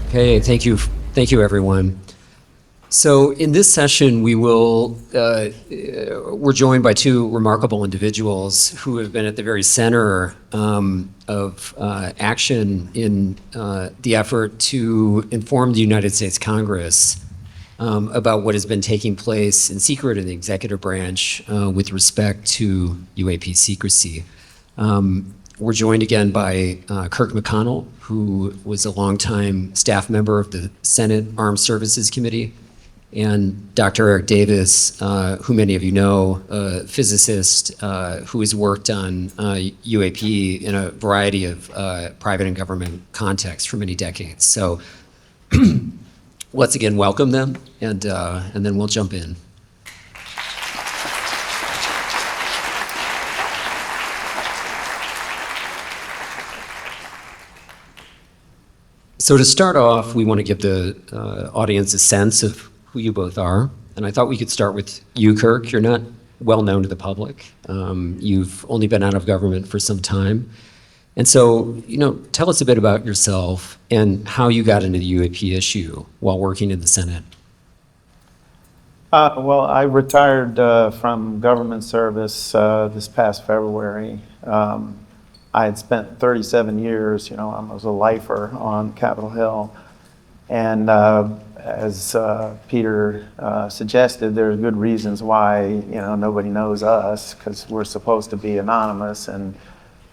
Okay, thank you, everyone. So in this session, we're joined by two remarkable individuals who have been at the very center of action in the effort to inform the United States Congress about what has been taking place in secret in the executive branch with respect to UAP secrecy. We're joined again by Kirk McConnell, who was a longtime staff member of the Senate Armed Services Committee, and Dr. Eric Davis, who many of you know, a physicist who has worked on UAP in a variety of private and government contexts for many decades. So let's again welcome them, and then we'll jump in. So to start off, we want to give the audience a sense of who you both are. And I thought we could start with you, Kirk. You're not well known to the public. You've only been out of government for some time. And so, tell us a bit about yourself and how you got into the UAP issue while working in the Senate. Well, I retired from government service this past February. I had spent 37 years, I was a lifer on Capitol Hill. And as Peter suggested, there are good reasons why, nobody knows us, because we're supposed to be anonymous and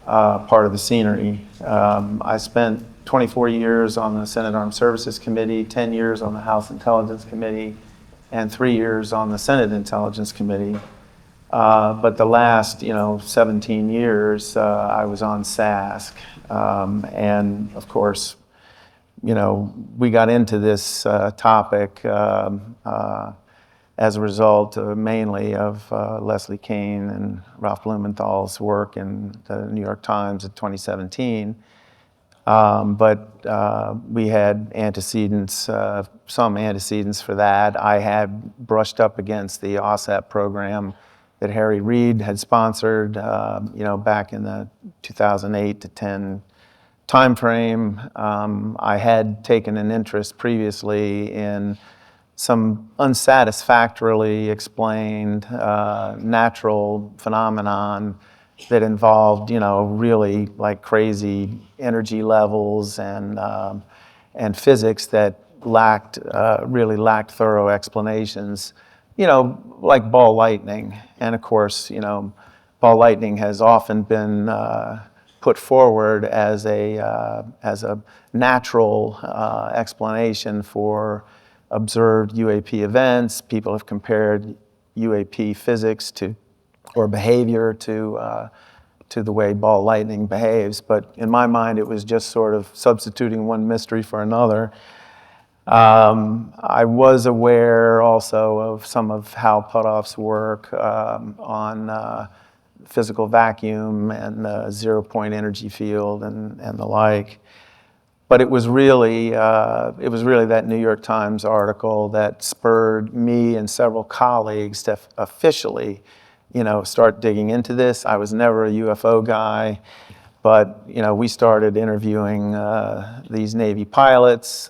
part of the scenery. I spent 24 years on the Senate Armed Services Committee, 10 years on the House Intelligence Committee, and 3 years on the Senate Intelligence Committee. But the last, 17 years, I was on SASC. And of course, we got into this topic as a result mainly of Leslie Kean and Ralph Blumenthal's work in the New York Times in 2017. But we had antecedents, some antecedents for that. I had brushed up against the OSAP program that Harry Reid had sponsored, back in the 2008 to 10 timeframe. I had taken an interest previously in some unsatisfactorily explained natural phenomenon that involved, really like crazy energy levels and physics that really lacked thorough explanations. Like ball lightning. And of course, ball lightning has often been put forward as a natural explanation for observed UAP events. People have compared UAP physics or behavior to the way ball lightning behaves. But in my mind, it was just sort of substituting one mystery for another. I was aware also of some of Hal Puthoff's work on physical vacuum and zero-point energy field and the like. But it was really that New York Times article that spurred me and several colleagues to officially, start digging into this. I was never a UFO guy, but we started interviewing these Navy pilots.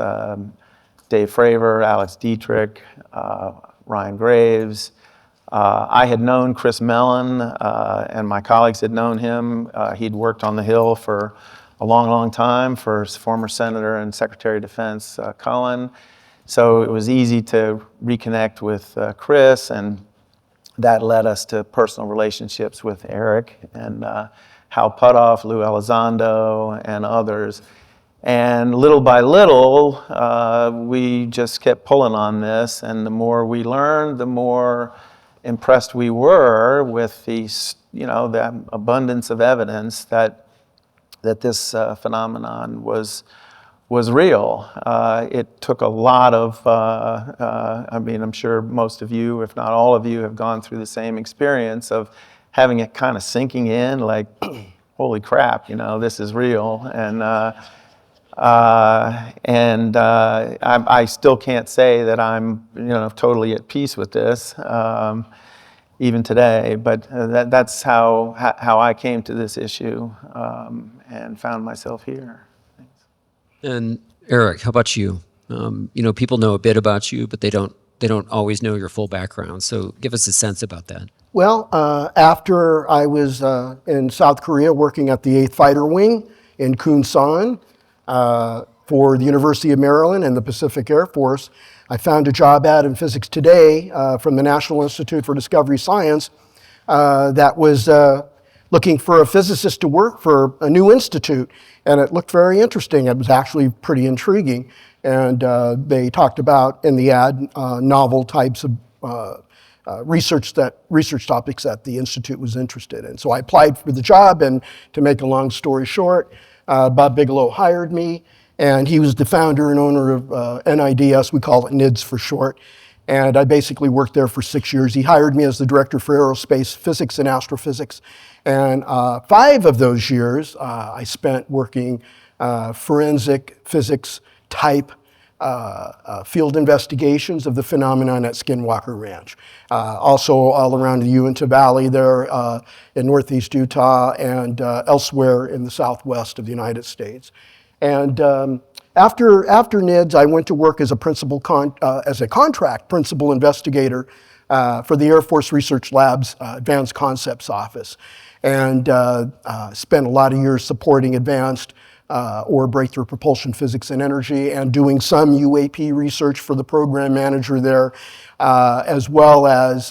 Dave Fravor, Alex Dietrich, Ryan Graves. I had known Chris Mellon, and my colleagues had known him. He'd worked on the Hill for a long, long time for former Senator and Secretary of Defense Cohen. So it was easy to reconnect with Chris, and that led us to personal relationships with Eric and Hal Puthoff, Lou Elizondo, and others. And little by little, we just kept pulling on this, and the more we learned, the more impressed we were with the abundance of evidence that this phenomenon was real. It took a lot of, I'm sure most of you, if not all of you, have gone through the same experience of having it kind of sinking in, like, holy crap, this is real. I still can't say that I'm, totally at peace with this, even today. But that's how I came to this issue and found myself here. And Eric, how about you? People know a bit about you, but they don't always know your full background. So give us a sense about that. Well, after I was in South Korea working at the 8th Fighter Wing in Kunsan for the University of Maryland and the Pacific Air Force, I found a job ad in Physics Today from the National Institute for Discovery Science that was looking for a physicist to work for a new institute. And it looked very interesting. It was actually pretty intriguing. And they talked about in the ad novel types of research topics that the Institute was interested in. So I applied for the job, and to make a long story short, Bob Bigelow hired me, and he was the founder and owner of NIDS, we call it NIDS for short, and I basically worked there for 6 years. He hired me as the director for aerospace physics and astrophysics, and 5 of those years I spent working forensic physics type field investigations of the phenomenon at Skinwalker Ranch. Also all around the Uinta Valley there in northeast Utah and elsewhere in the southwest of the United States. And after NIDS, I went to work as a contract principal investigator for the Air Force Research Lab's Advanced Concepts Office, and spent a lot of years supporting advanced or breakthrough propulsion physics and energy, and doing some UAP research for the program manager there, as well as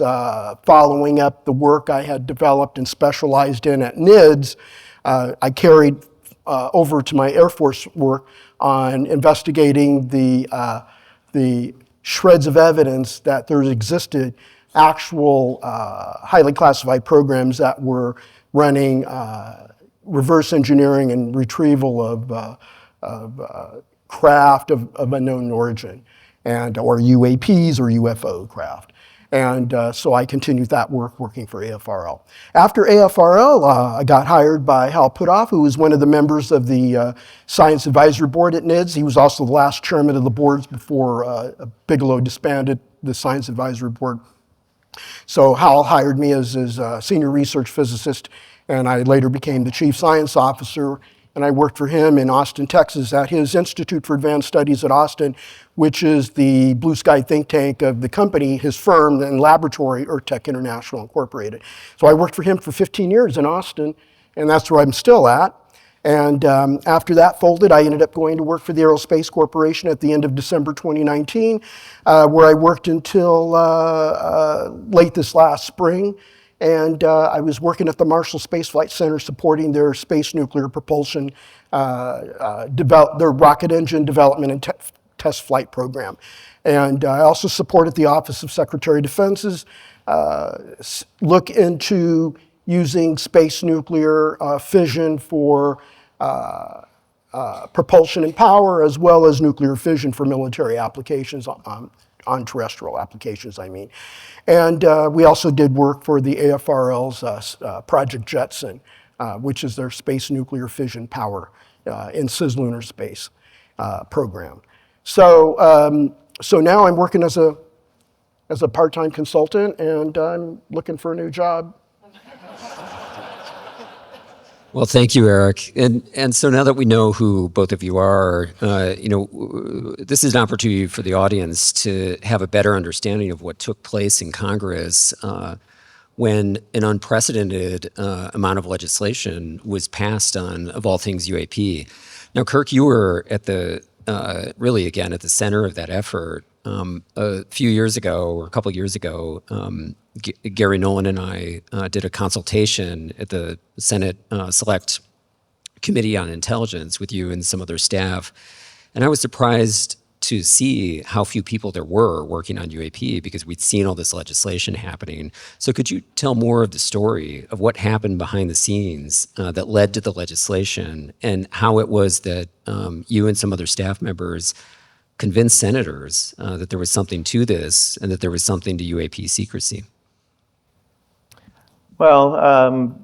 following up the work I had developed and specialized in at NIDS. I carried over to my Air Force work on investigating the shreds of evidence that there existed actual highly classified programs that were running reverse engineering and retrieval of craft of unknown origin, or UAPs or UFO craft. And so I continued that work working for AFRL. After AFRL, I got hired by Hal Puthoff, who was one of the members of the Science Advisory Board at NIDS. He was also the last chairman of the boards before Bigelow disbanded the Science Advisory Board. So Hal hired me as his senior research physicist, and I later became the chief science officer, and I worked for him in Austin, Texas at his Institute for Advanced Studies at Austin, which is the blue sky think tank of the company, his firm and laboratory, Tech International Incorporated. So I worked for him for 15 years in Austin, and that's where I'm still at. And after that folded, I ended up going to work for the Aerospace Corporation at the end of December 2019, where I worked until late this last spring. And I was working at the Marshall Space Flight Center supporting their space nuclear propulsion, their rocket engine development and test flight program. And I also supported the Office of Secretary of Defense's look into using space nuclear fission for propulsion and power, as well as nuclear fission for military applications, on terrestrial applications, I mean. And we also did work for the AFRL's Project Jetson, which is their space nuclear fission power in cislunar space program. So now I'm working as a part-time consultant, and I'm looking for a new job. Well, thank you, Eric. And so now that we know who both of you are, this is an opportunity for the audience to have a better understanding of what took place in Congress when an unprecedented amount of legislation was passed on, of all things, UAP. Now, Kirk, you were at really again at the center of that effort. A few years ago, or a couple of years ago, Gary Nolan and I did a consultation at the Senate Select Committee on Intelligence with you and some other staff, and I was surprised to see how few people there were working on UAP because we'd seen all this legislation happening. So could you tell more of the story of what happened behind the scenes that led to the legislation, and how it was that you and some other staff members convince senators that there was something to this and that there was something to UAP secrecy? Well,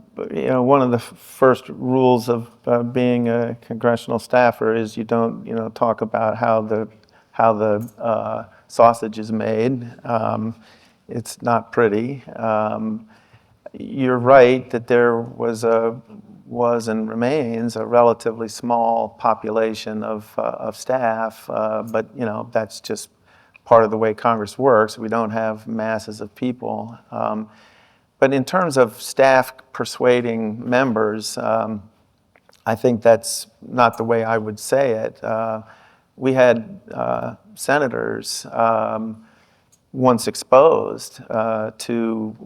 one of the first rules of being a congressional staffer is you don't, talk about how the sausage is made. It's not pretty. You're right that there was and remains a relatively small population of staff, but that's just part of the way Congress works. We don't have masses of people. But in terms of staff persuading members, I think that's not the way I would say it. We had senators once exposed to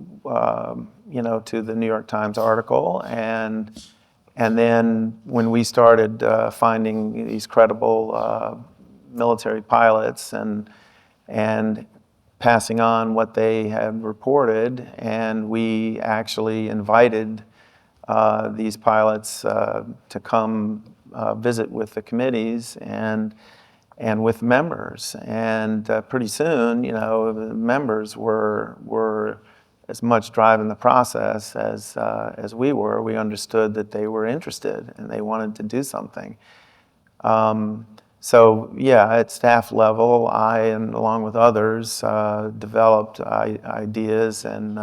the New York Times article, and then when we started finding these credible military pilots and passing on what they had reported, and we actually invited these pilots to come visit with the committees and with members. And pretty soon, the members were as much driving the process as we were. We understood that they were interested and they wanted to do something. So yeah, at staff level, I, and along with others, developed ideas and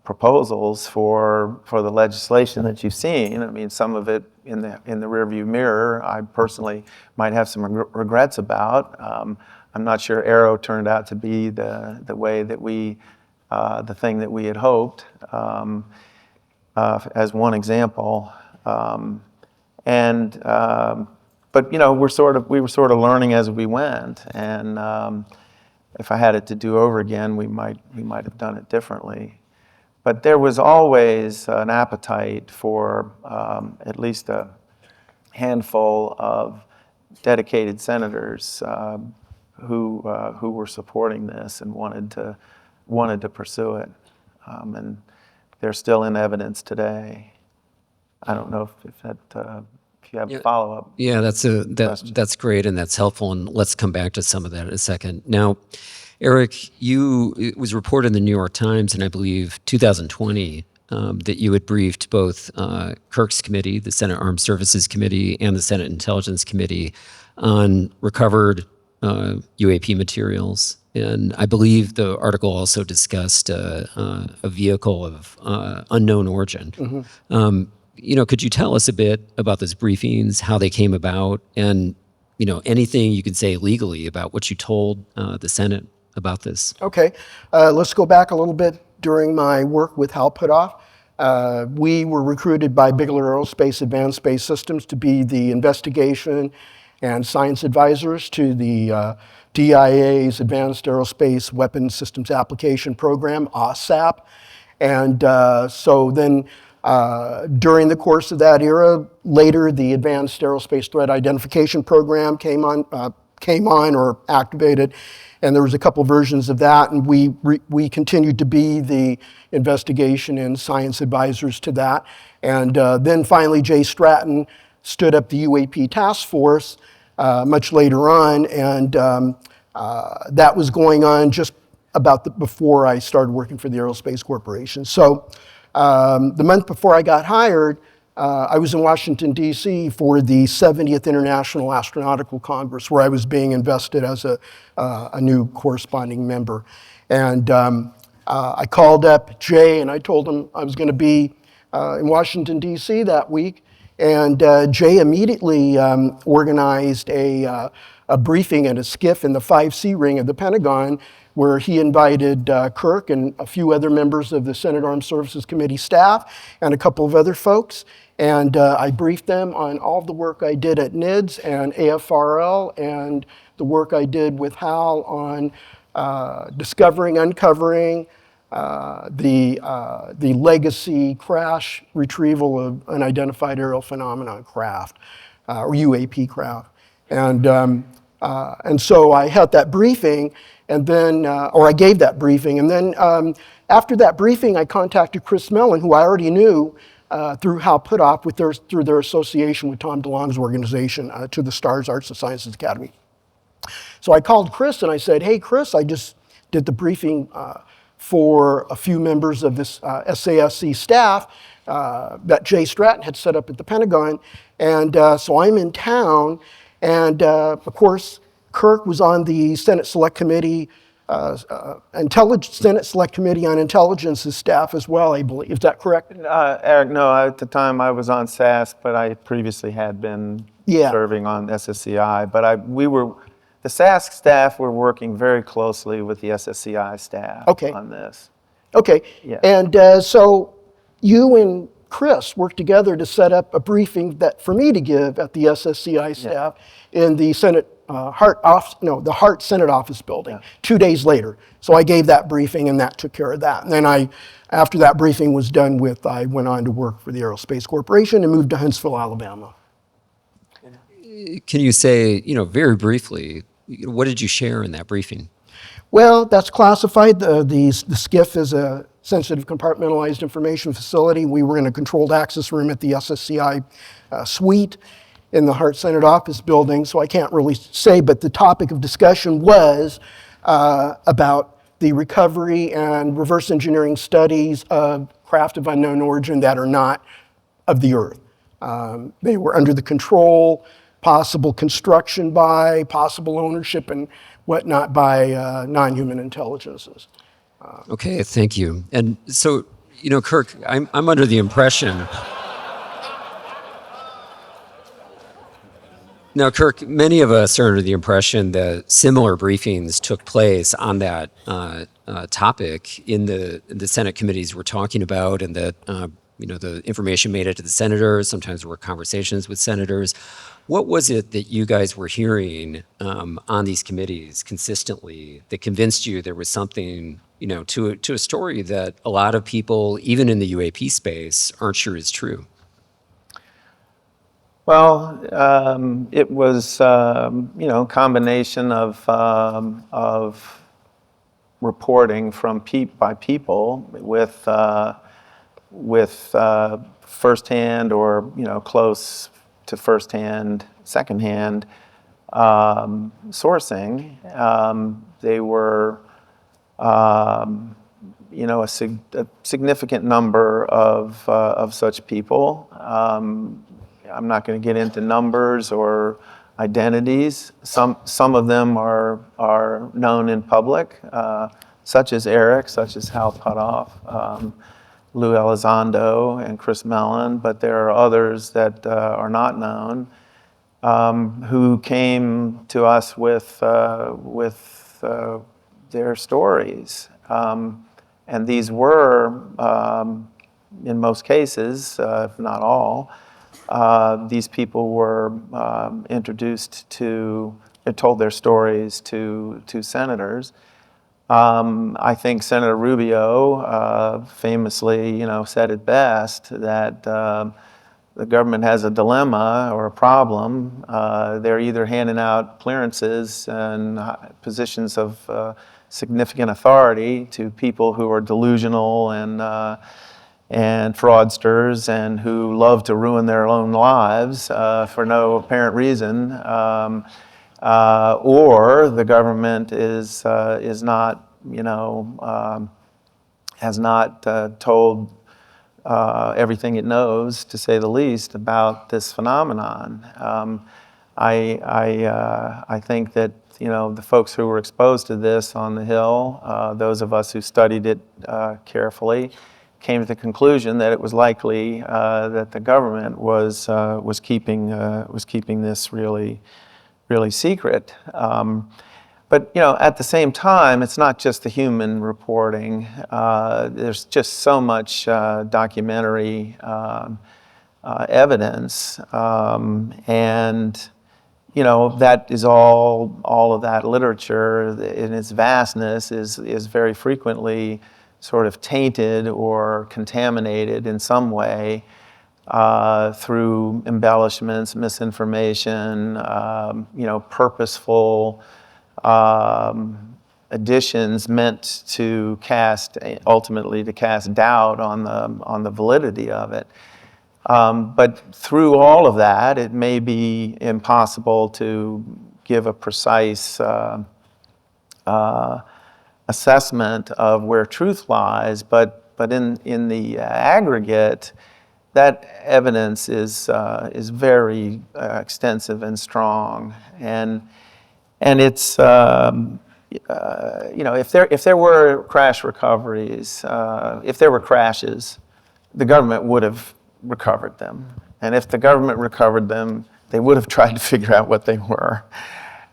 proposals for the legislation that you've seen. I mean, some of it in the rearview mirror, I personally might have some regrets about. I'm not sure Aero turned out to be the way that the thing that we had hoped, as one example. But we were sort of learning as we went, and if I had it to do over again, we might have done it differently. But there was always an appetite for at least a handful of dedicated senators who were supporting this and wanted to pursue it, and they're still in evidence today. I don't know if you have a follow-up. Yeah, that's great, and that's helpful, and let's come back to some of that in a second. Now, Eric, it was reported in the New York Times in, I believe, 2020, that you had briefed both Kirk's committee, the Senate Armed Services Committee, and the Senate Intelligence Committee on recovered UAP materials. And I believe the article also discussed a vehicle of unknown origin. Mm-hmm. Could you tell us a bit about those briefings, how they came about, and anything you can say legally about what you told the Senate about this? Okay, let's go back a little bit. During my work with Hal Puthoff, we were recruited by Bigler Aerospace Advanced Space Systems to be the investigation and science advisors to the DIA's Advanced Aerospace Weapons Systems Application Program, OSAP. And so then during the course of that era, later the Advanced Aerospace Threat Identification Program came on or activated, and there was a couple versions of that, and we continued to be the investigation and science advisors to that. And then finally Jay Stratton stood up the UAP task force much later on, and that was going on just about before I started working for the Aerospace Corporation. So the month before I got hired, I was in Washington, D.C. for the 70th International Astronautical Congress, where I was being invested as a new corresponding member. And I called up Jay and I told him I was going to be in Washington, D.C. that week. And Jay immediately organized a briefing at a SCIF in the 5C ring of the Pentagon, where he invited Kirk and a few other members of the Senate Armed Services Committee staff and a couple of other folks. And I briefed them on all of the work I did at NIDS and AFRL and the work I did with Hal on uncovering the legacy crash retrieval of unidentified aerial phenomenon craft, or UAP craft. And so I had that briefing, and then, or I gave that briefing, and then after that briefing, I contacted Chris Mellon, who I already knew through Hal Puthoff through their association with Tom DeLonge's organization, to the STARS Arts and Sciences Academy. So I called Chris and I said, "Hey, Chris, I just did the briefing for a few members of this SASC staff that Jay Stratton had set up at the Pentagon. And so I'm in town, and of course, Kirk was on the Senate Select Committee, Senate Select Committee on Intelligence's staff as well, I believe. Is that correct? Eric, no, at the time I was on SAS, but I previously had been serving on SSCI. But the SAS staff were working very closely with the SSCI staff on this. Okay. Yeah. And so you and Chris worked together to set up a briefing for me to give at the SSCI staff in the Senate the Hart Senate Office building 2 days later. So I gave that briefing, and that took care of that. And then after that briefing was done with, I went on to work for the Aerospace Corporation and moved to Huntsville, Alabama. Can you say, very briefly, what did you share in that briefing? Well, that's classified. The SCIF is a sensitive compartmentalized information facility. We were in a controlled access room at the SSCI suite in the Hart Senate Office building, so I can't really say, but the topic of discussion was about the recovery and reverse engineering studies of craft of unknown origin that are not of the Earth. They were under the control, possible construction by, possible ownership and whatnot by non-human intelligences. Okay, thank you. And so, Kirk, I'm under the impression. Now, Kirk, many of us are under the impression that similar briefings took place on that topic in the Senate committees we're talking about, and that the information made it to the senators. Sometimes there were conversations with senators. What was it that you guys were hearing on these committees consistently that convinced you there was something, to a story that a lot of people, even in the UAP space, aren't sure is true? Well, it was, a combination of reporting by people with firsthand or close to firsthand, secondhand sourcing. They were, a significant number of such people. I'm not going to get into numbers or identities. Some of them are known in public, such as Eric, such as Hal Putoff, Lou Elizondo, and Chris Mellon, but there are others that are not known who came to us with their stories. And these were, in most cases, if not all, these people were introduced to, told their stories to senators. I think Senator Rubio famously, said it best that the government has a dilemma or a problem. They're either handing out clearances and positions of significant authority to people who are delusional and fraudsters and who love to ruin their own lives for no apparent reason, or the government is not, has not told everything it knows, to say the least, about this phenomenon. I think that the folks who were exposed to this on the Hill, those of us who studied it carefully, came to the conclusion that it was likely that the government was keeping this really secret. But at the same time, it's not just the human reporting. There's just so much documentary evidence, and that is all of that literature in its vastness is very frequently sort of tainted or contaminated in some way through embellishments, misinformation, purposeful additions meant to ultimately cast doubt on the validity of it. But through all of that, it may be impossible to give a precise assessment of where truth lies, but in the aggregate, that evidence is very extensive and strong, and it's if there were crash recoveries, if there were crashes, the government would have recovered them, and if the government recovered them, they would have tried to figure out what they were,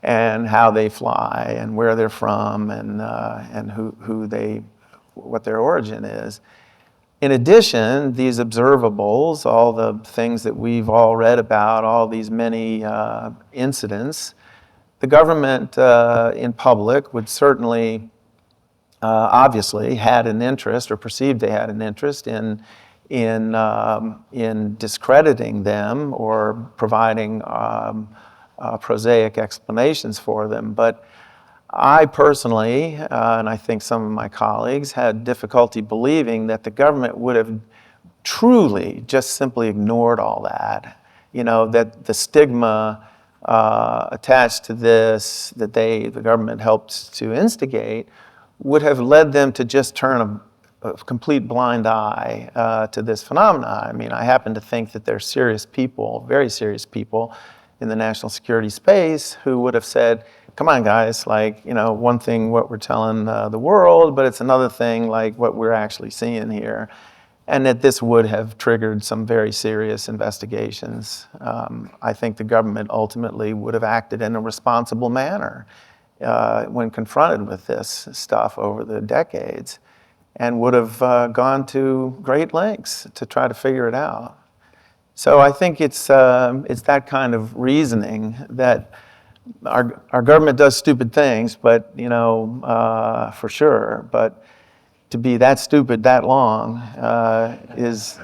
and how they fly, and where they're from, and what their origin is. In addition, these observables, all the things that we've all read about, all these many incidents, the government in public would certainly, obviously, had an interest, or perceived they had an interest in discrediting them or providing prosaic explanations for them. But I personally, and I think some of my colleagues, had difficulty believing that the government would have truly just simply ignored all that. That the stigma attached to this, that the government helped to instigate, would have led them to just turn a complete blind eye to this phenomenon. I mean, I happen to think that there's serious people, very serious people, in the national security space who would have said, come on, guys, one thing what we're telling the world, but it's another thing like what we're actually seeing here. And that this would have triggered some very serious investigations. I think the government ultimately would have acted in a responsible manner when confronted with this stuff over the decades, and would have gone to great lengths to try to figure it out. So I think it's that kind of reasoning that our government does stupid things, but for sure. But to be that stupid that long is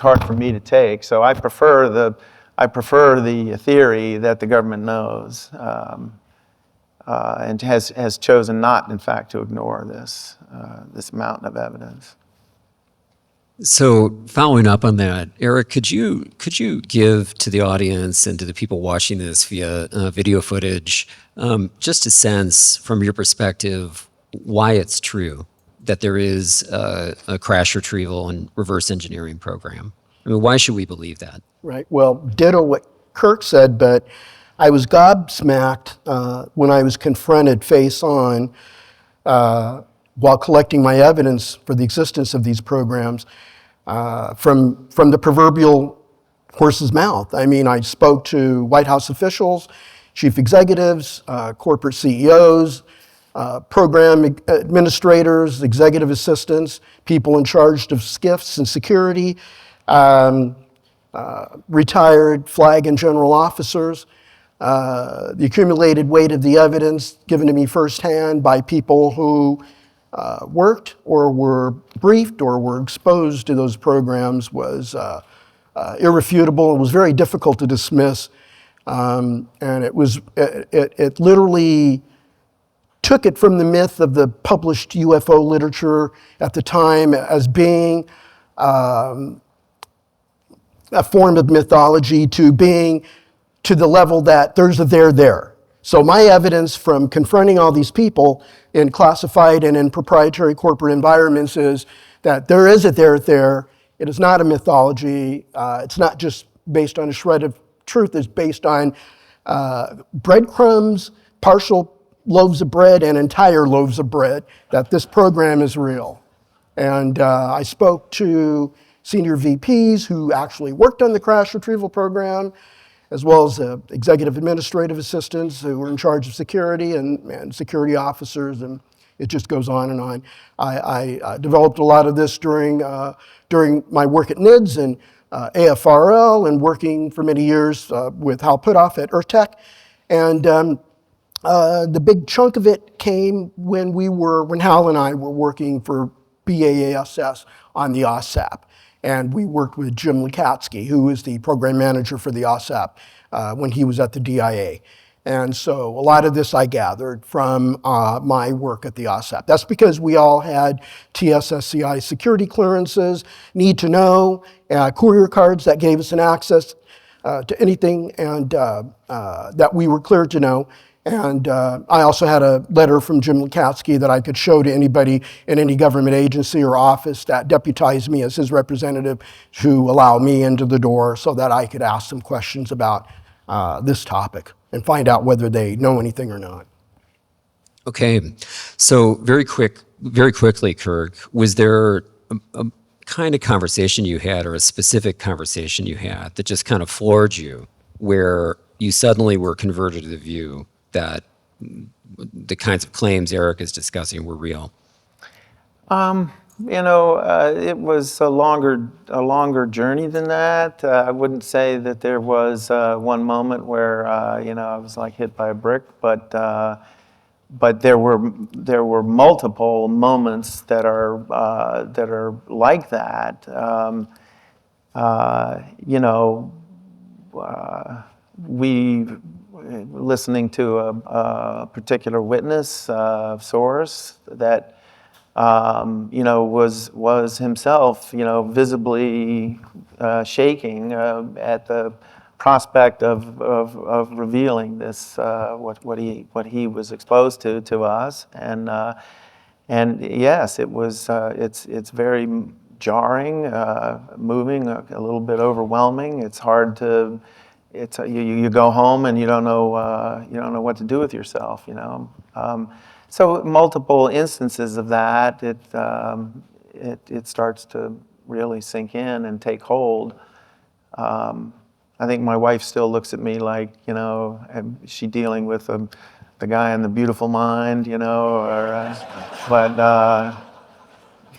hard for me to take. So I prefer the theory that the government knows and has chosen not, in fact, to ignore this mountain of evidence. So following up on that, Eric, could you give to the audience and to the people watching this via video footage just a sense from your perspective why it's true that there is a crash retrieval and reverse engineering program? I mean, why should we believe that? Right. Well, ditto what Kirk said, but I was gobsmacked when I was confronted face on while collecting my evidence for the existence of these programs from the proverbial horse's mouth. I mean, I spoke to White House officials, chief executives, corporate CEOs, program administrators, executive assistants, people in charge of SCIFs and security, retired flag and general officers. The accumulated weight of the evidence given to me firsthand by people who worked or were briefed or were exposed to those programs was irrefutable. It was very difficult to dismiss, and it literally took it from the myth of the published UFO literature at the time as being a form of mythology to being to the level that there's a there. So my evidence from confronting all these people in classified and in proprietary corporate environments is that there is a there. It is not a mythology. It's not just based on a shred of truth. It's based on breadcrumbs, partial loaves of bread, and entire loaves of bread, that this program is real. And I spoke to senior VPs who actually worked on the crash retrieval program, as well as executive administrative assistants who were in charge of security and security officers, and it just goes on and on. I developed a lot of this during my work at NIDS and AFRL, and working for many years with Hal Putoff at EarthTech. And the big chunk of it came when Hal and I were working for BAASS on the OSAP. And we worked with Jim Lukatsky, who was the program manager for the OSAP when he was at the DIA. And so a lot of this I gathered from my work at the OSAP. That's because we all had TSSCI security clearances, need to know, courier cards that gave us an access to anything and that we were cleared to know. And I also had a letter from Jim Lukatsky that I could show to anybody in any government agency or office that deputized me as his representative to allow me into the door so that I could ask them questions about this topic and find out whether they know anything or not. Okay, so very quickly, Kirk, was there a kind of conversation you had or a specific conversation you had that just kind of floored you, where you suddenly were converted to the view that the kinds of claims Eric is discussing were real? It was a longer journey than that. I wouldn't say that there was one moment where I was like hit by a brick, but there were multiple moments that are like that. We listening to a particular witness source that was himself visibly shaking at the prospect of revealing this what he was exposed to us, and yes, it was it's very jarring, moving, a little bit overwhelming. It's hard to you go home and you don't know what to do with yourself, So multiple instances of that, it starts to really sink in and take hold. I think my wife still looks at me like, is she dealing with the guy in The Beautiful Mind,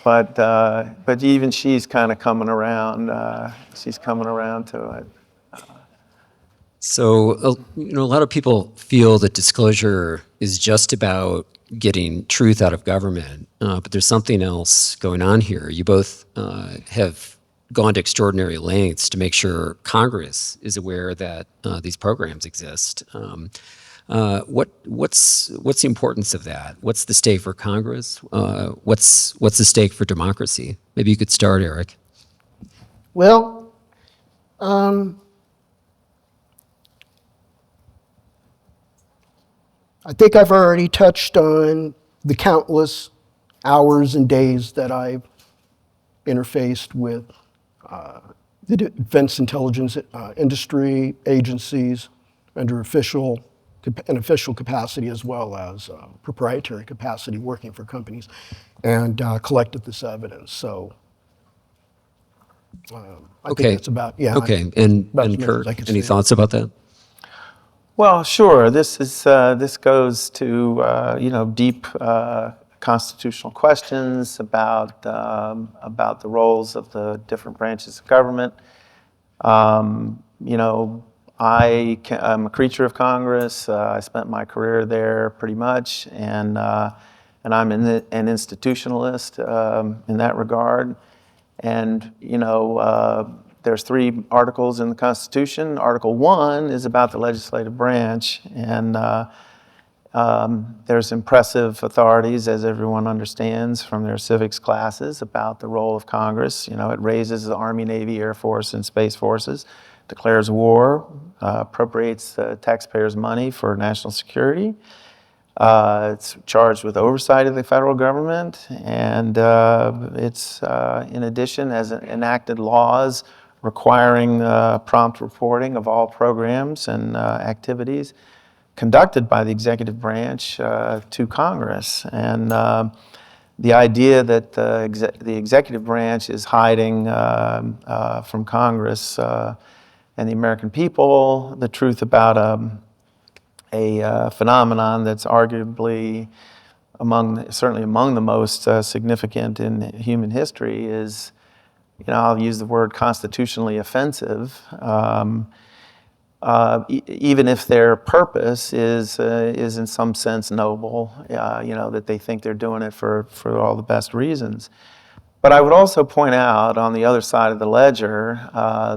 but even she's kind of coming around. She's coming around to it. So, a lot of people feel that disclosure is just about getting truth out of government, but there's something else going on here. You both have gone to extraordinary lengths to make sure Congress is aware that these programs exist. What's the importance of that? What's the stake for Congress? What's the stake for democracy? Maybe you could start, Eric. Well, I think I've already touched on the countless hours and days that I've interfaced with the defense intelligence industry agencies under official capacity as well as proprietary capacity working for companies and collected this evidence. So I think that's about, yeah. Okay, and about as much Kirk, as I can any say. thoughts about that? Well, sure. This goes to deep constitutional questions about the roles of the different branches of government. I'm a creature of Congress. I spent my career there pretty much, and I'm an institutionalist in that regard. And there's 3 articles in the Constitution. Article 1 is about the legislative branch, and there's impressive authorities, as everyone understands from their civics classes, about the role of Congress. It raises the Army, Navy, Air Force, and Space Forces, declares war, appropriates taxpayers' money for national security. It's charged with oversight of the federal government, and it's, in addition, has enacted laws requiring prompt reporting of all programs and activities conducted by the executive branch to Congress. And the idea that the executive branch is hiding from Congress and the American people the truth about a phenomenon that's arguably certainly among the most significant in human history is, I'll use the word constitutionally offensive, even if their purpose is in some sense noble, that they think they're doing it for all the best reasons. But I would also point out on the other side of the ledger,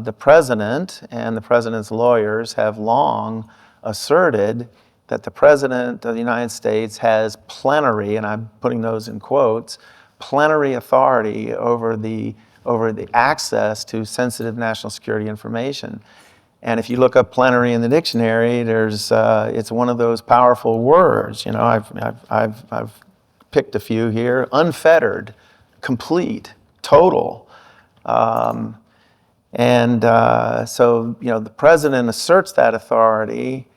the president and the president's lawyers have long asserted that the President of the United States has plenary, and I'm putting those in quotes, plenary authority over the access to sensitive national security information. And if you look up plenary in the dictionary, it's one of those powerful words. I've picked a few here: unfettered, complete, total. So the president asserts that authority.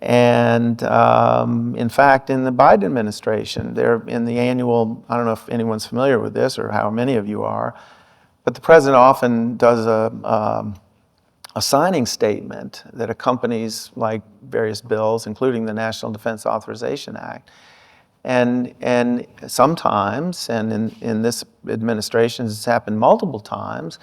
And in fact, in the Biden administration, they're in the annual, I don't know if anyone's familiar with this or how many of you are, but the president often does a signing statement that accompanies like various bills, including the National Defense Authorization Act. And sometimes, and in this administration, it's happened multiple times,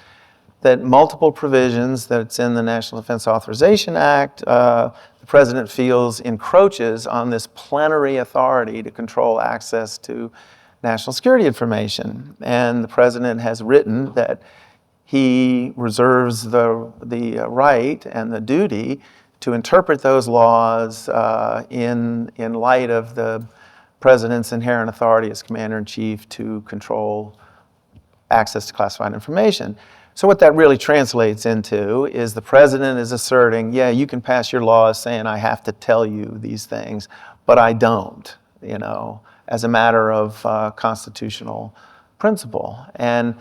that multiple provisions that's in the National Defense Authorization Act, the president feels encroaches on this plenary authority to control access to national security information. And the president has written that he reserves the right and the duty to interpret those laws in light of the president's inherent authority as commander-in-chief to control access to classified information. So what that really translates into is the president is asserting, yeah, you can pass your laws saying I have to tell you these things, but I don't, as a matter of constitutional principle. And,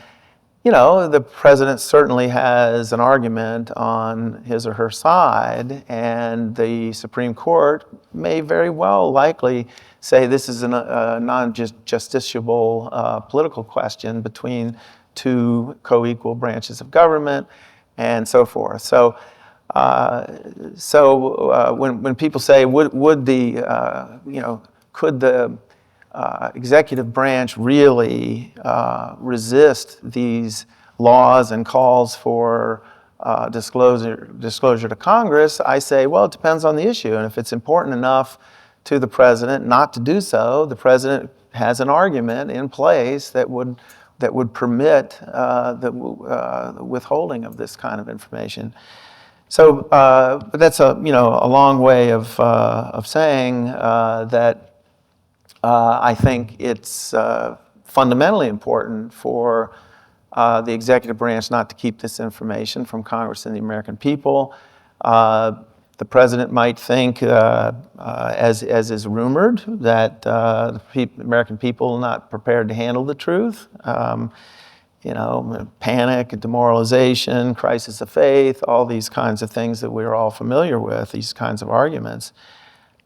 the president certainly has an argument on his or her side, and the Supreme Court may very well likely say this is a non-justiciable political question between two co-equal branches of government, and so forth. So, when people say, could the executive branch really resist these laws and calls for disclosure to Congress? I say, well, it depends on the issue, and if it's important enough to the president not to do so, the president has an argument in place that would permit the withholding of this kind of information. So, but that's a long way of saying that I think it's fundamentally important for the executive branch not to keep this information from Congress and the American people. The president might think, as is rumored, that the American people are not prepared to handle the truth. Panic, demoralization, crisis of faith, all these kinds of things that we're all familiar with, these kinds of arguments.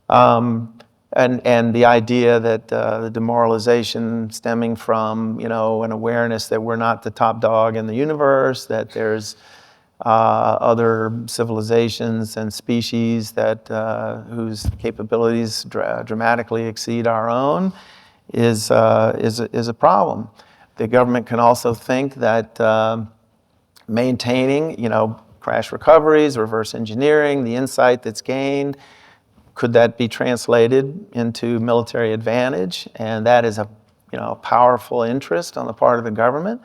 And the idea that the demoralization stemming from, an awareness that we're not the top dog in the universe, that there's other civilizations and species that whose capabilities dramatically exceed our own is a problem. The government can also think that maintaining, crash recoveries, reverse engineering, the insight that's gained, could that be translated into military advantage? And that is a powerful interest on the part of the government.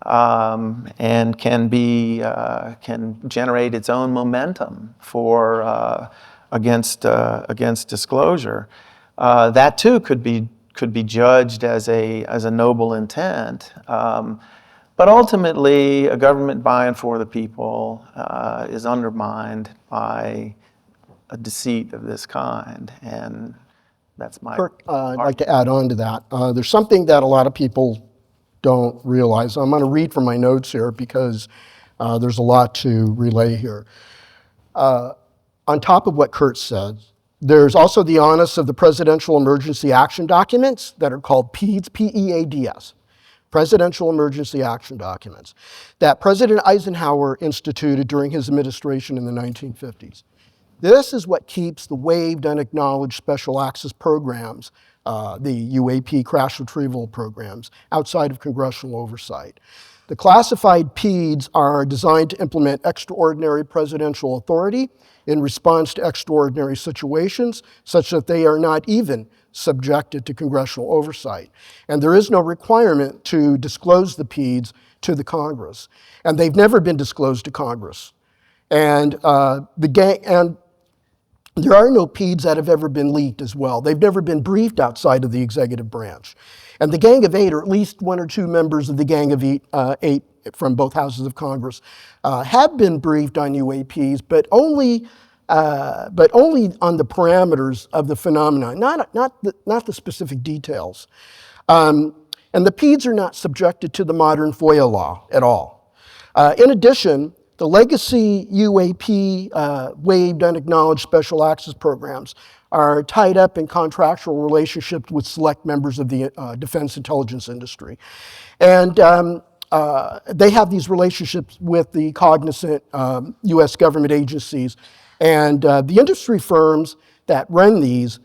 And can generate its own momentum for against disclosure. That too could be judged as a noble intent. But ultimately, a government by and for the people is undermined by a deceit of this kind, and that's my. Kirk, I'd like to add on to that. There's something that a lot of people don't realize. I'm going to read from my notes here because there's a lot to relay here. On top of what Kurt said, there's also the onus of the Presidential Emergency Action Documents that are called PEADS, P-E-A-D-S, Presidential Emergency Action Documents, that President Eisenhower instituted during his administration in the 1950s. This is what keeps the waived unacknowledged special access programs, the UAP crash retrieval programs, outside of congressional oversight. The classified PEADS are designed to implement extraordinary presidential authority in response to extraordinary situations, such that they are not even subjected to congressional oversight. And there is no requirement to disclose the PEADS to the Congress. And they've never been disclosed to Congress. And there are no PEADS that have ever been leaked as well. They've never been briefed outside of the executive branch. And the Gang of Eight, or at least one or two members of the Gang of Eight from both houses of Congress have been briefed on UAPs, but only on the parameters of the phenomenon, not the specific details. And the PEDs are not subjected to the modern FOIA law at all. In addition, the legacy UAP waived unacknowledged special access programs are tied up in contractual relationships with select members of the defense intelligence industry. And they have these relationships with the cognizant US government agencies. And the industry firms that run these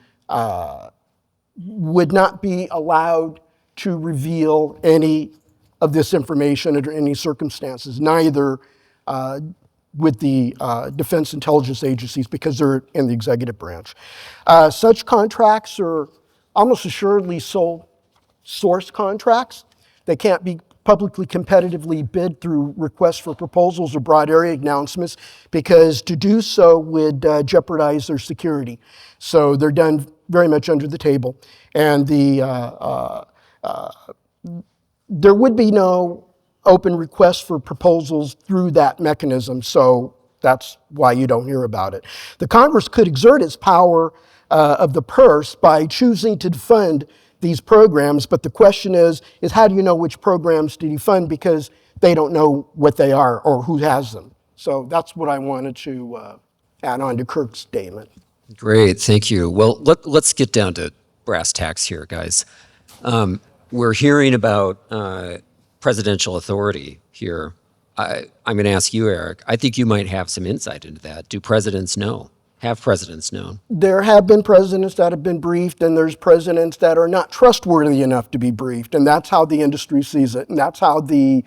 would not be allowed to reveal any of this information under any circumstances, neither with the defense intelligence agencies because they're in the executive branch. Such contracts are almost assuredly sole source contracts. They can't be publicly competitively bid through requests for proposals or broad area announcements because to do so would jeopardize their security. So they're done very much under the table. And there would be no open requests for proposals through that mechanism, so that's why you don't hear about it. The Congress could exert its power of the purse by choosing to fund these programs, but the question is how do you know which programs to defund because they don't know what they are or who has them. So that's what I wanted to add on to Kirk's statement. Great, thank you. Well, let's get down to brass tacks here, guys. We're hearing about presidential authority here. I'm going to ask you, Eric. I think you might have some insight into that. Do presidents know? Have presidents known? There have been presidents that have been briefed, and there's presidents that are not trustworthy enough to be briefed, and that's how the industry sees it, and that's how the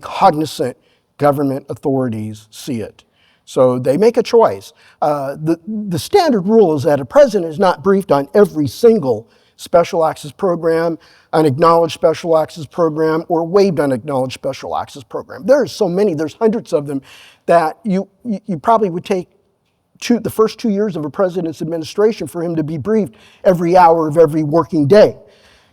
cognizant government authorities see it. So they make a choice. The standard rule is that a president is not briefed on every single special access program, unacknowledged special access program, or waived unacknowledged special access program. There's so many, there's hundreds of them, that you probably would take the first 2 years of a president's administration for him to be briefed every hour of every working day.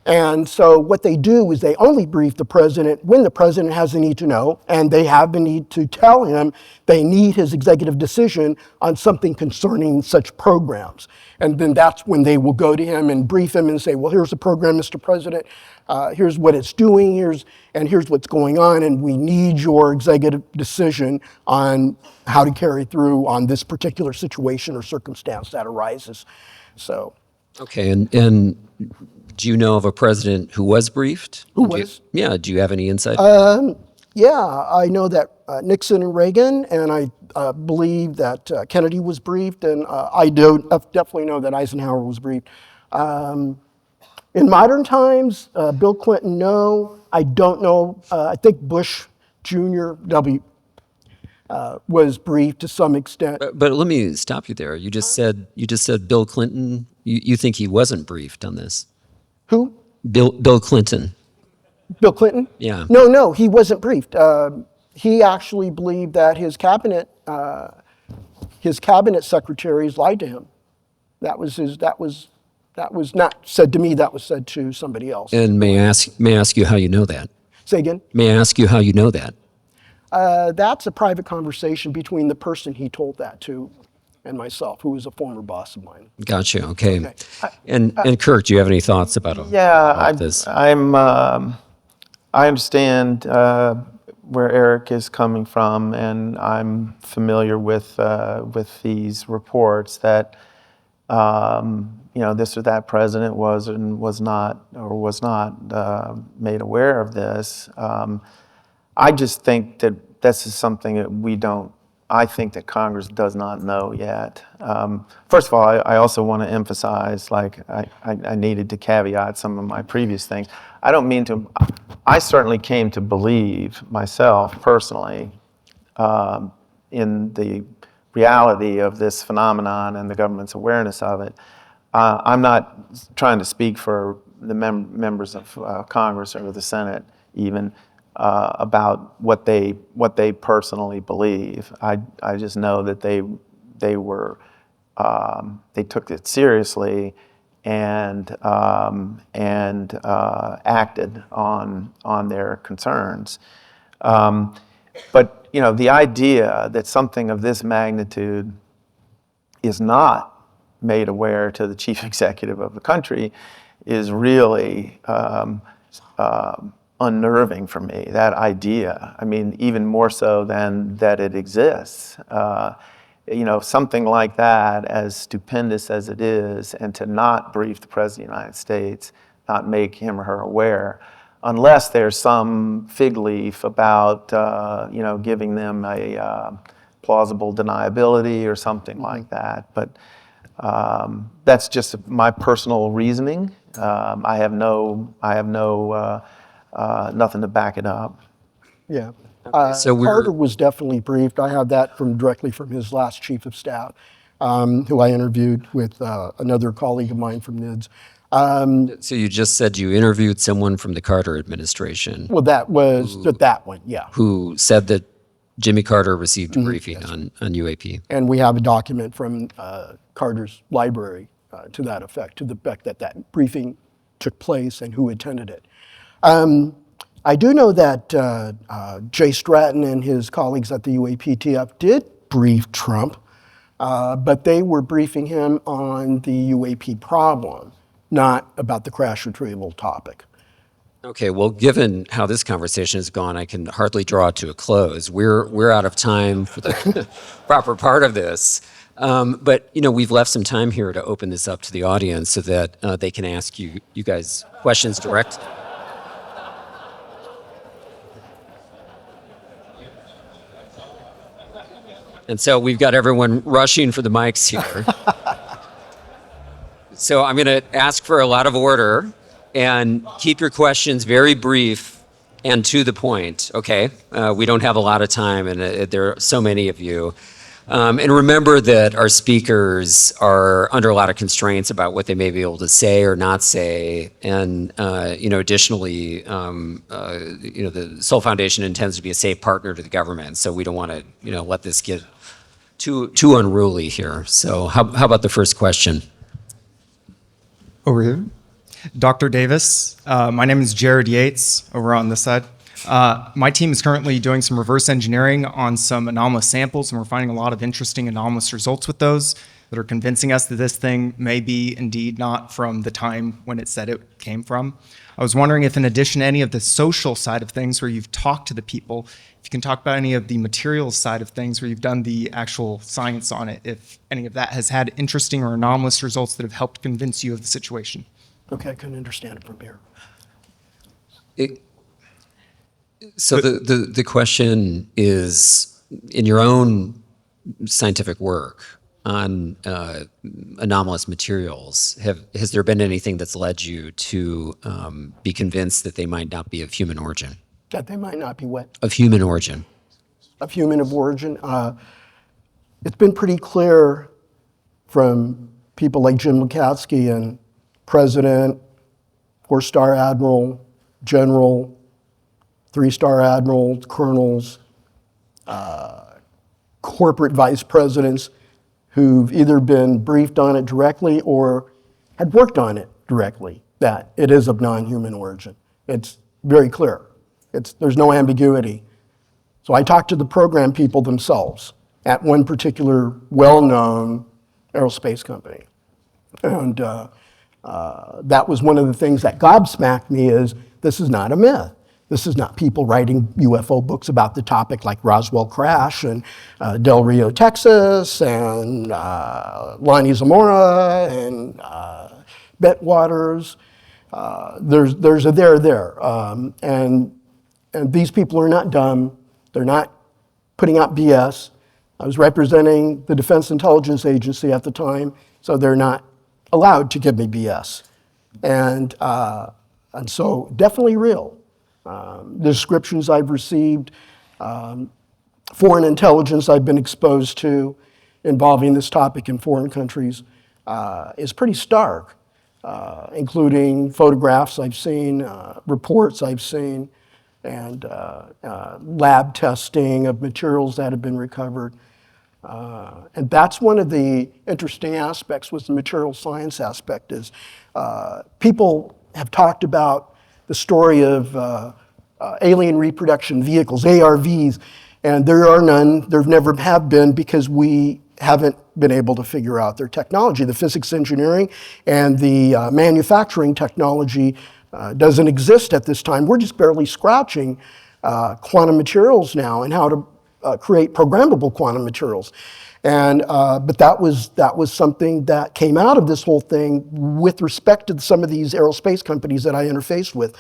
And so what they do is they only brief the president when the president has a need to know, and they have the need to tell him they need his executive decision on something concerning such programs. And then that's when they will go to him and brief him and say, well, here's the program, Mr. President. Here's what it's doing, here's what's going on, and we need your executive decision on how to carry through on this particular situation or circumstance that arises. So. Okay, and do you know of a president who was briefed? Who was? Do you have any insight? Yeah, I know that Nixon and Reagan, and I believe that Kennedy was briefed, and I definitely know that Eisenhower was briefed. In modern times, Bill Clinton, no. I don't know. I think Bush Jr. Was briefed to some extent. But let me stop you there. You just said Bill Clinton. You think he wasn't briefed on this? Who? Bill Clinton. Bill Clinton? Yeah. No, he wasn't briefed. He actually believed that his cabinet secretaries lied to him. That was not said to me. That was said to somebody else. And may I ask you how you know that? Say again? May I ask you how you know that? That's a private conversation between the person he told that to and myself, who was a former boss of mine. Gotcha. Okay. And Kirk, do you have any thoughts about this? I understand where Eric is coming from, and I'm familiar with these reports that this or that president was not made aware of this. I just think that this is something that I think that Congress does not know yet. First of all, I also want to emphasize, I needed to caveat some of my previous things. I certainly came to believe myself personally in the reality of this phenomenon and the government's awareness of it. I'm not trying to speak for the members of Congress or the Senate even, about what they personally believe. I just know that they took it seriously and acted on their concerns. But the idea that something of this magnitude is not made aware to the chief executive of the country is really unnerving for me, that idea. I mean, even more so than that it exists. Something like that, as stupendous as it is, and to not brief the President of the United States, not make him or her aware, unless there's some fig leaf about, giving them a plausible deniability or something like that. But that's just my personal reasoning. I have nothing to back it up. Yeah. So Carter was definitely briefed. I have that directly from his last chief of staff, who I interviewed with another colleague of mine from NIDS. So you just said you interviewed someone from the Carter administration Well, that was that one, yeah. who said that Jimmy Carter received a briefing on UAP. And we have a document from Carter's library to that effect that that briefing took place and who attended it. I do know that Jay Stratton and his colleagues at the UAPTF did brief Trump, but they were briefing him on the UAP problem, not about the crash retrieval topic. Okay, well, given how this conversation has gone, I can hardly draw it to a close. We're out of time for the proper part of this. But we've left some time here to open this up to the audience so that they can ask you guys questions directly. And so we've got everyone rushing for the mics here. So I'm going to ask for a lot of order and keep your questions very brief and to the point, okay? We don't have a lot of time, and there are so many of you. And remember that our speakers are under a lot of constraints about what they may be able to say or not say. And, additionally, the Sol Foundation intends to be a safe partner to the government. So we don't want to, let this get too unruly here. So how about the first question? Over here. Dr. Davis, my name is Jared Yates, over on this side. My team is currently doing some reverse engineering on some anomalous samples, and we're finding a lot of interesting anomalous results with those that are convincing us that this thing may be indeed not from the time when it said it came from. I was wondering if, in addition to any of the social side of things where you've talked to the people, if you can talk about any of the materials side of things where you've done the actual science on it, if any of that has had interesting or anomalous results that have helped convince you of the situation. Okay, I couldn't understand it from here. So the question is, in your own scientific work on anomalous materials, has there been anything that's led you to be convinced that they might not be of human origin? That they might not be what? Of human origin. Of human origin. It's been pretty clear from people like Jim Lukatsky and President, 4-star Admiral, General, 3-star Admirals, Colonels, corporate vice presidents who've either been briefed on it directly or had worked on it directly, that it is of non-human origin. It's very clear. There's no ambiguity. So I talked to the program people themselves at one particular well-known aerospace company. And that was one of the things that gobsmacked me is this is not a myth. This is not people writing UFO books about the topic like Roswell Crash and Del Rio, Texas, and Lonnie Zamora and Bette Waters. There's a there. And these people are not dumb. They're not putting out BS. I was representing the Defense Intelligence Agency at the time, so they're not allowed to give me BS. And so definitely real. The descriptions I've received, foreign intelligence I've been exposed to involving this topic in foreign countries is pretty stark, including photographs I've seen, reports I've seen, and lab testing of materials that have been recovered. And that's one of the interesting aspects with the material science aspect is people have talked about the story of alien reproduction vehicles, ARVs, and there are none, there never have been, because we haven't been able to figure out their technology. The physics engineering and the manufacturing technology doesn't exist at this time. We're just barely scratching quantum materials now and how to create programmable quantum materials. And but that was something that came out of this whole thing with respect to some of these aerospace companies that I interfaced with.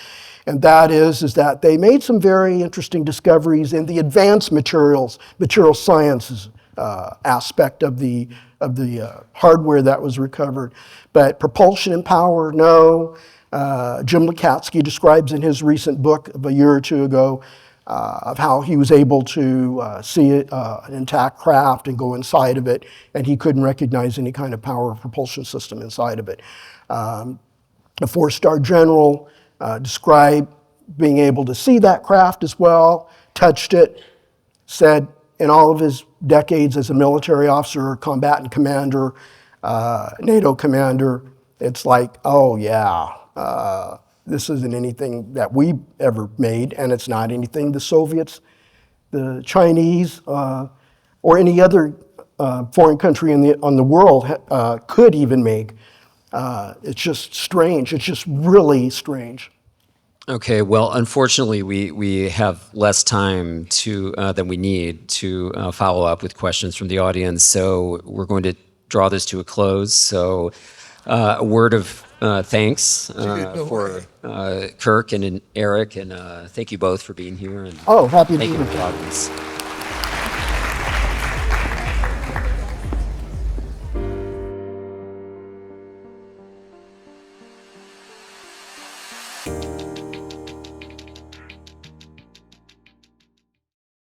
And that is that they made some very interesting discoveries in the advanced material sciences aspect of the hardware that was recovered. But propulsion and power, no. Jim Lukatsky describes in his recent book of a year or two ago of how he was able to see an intact craft and go inside of it, and he couldn't recognize any kind of power or propulsion system inside of it. A four-star general described being able to see that craft as well, touched it, said in all of his decades as a military officer, combatant commander, NATO commander, it's like, oh yeah, this isn't anything that we ever made, and it's not anything the Soviets, the Chinese, or any other foreign country on the world could even make. It's just strange. It's just really strange. Okay, well, unfortunately, we have less time than we need to follow up with questions from the audience, so we're going to draw this to a close. So a word of thanks for Kirk and Eric, and thank you both for being here. And Oh, happy to be thank you here. to the audience.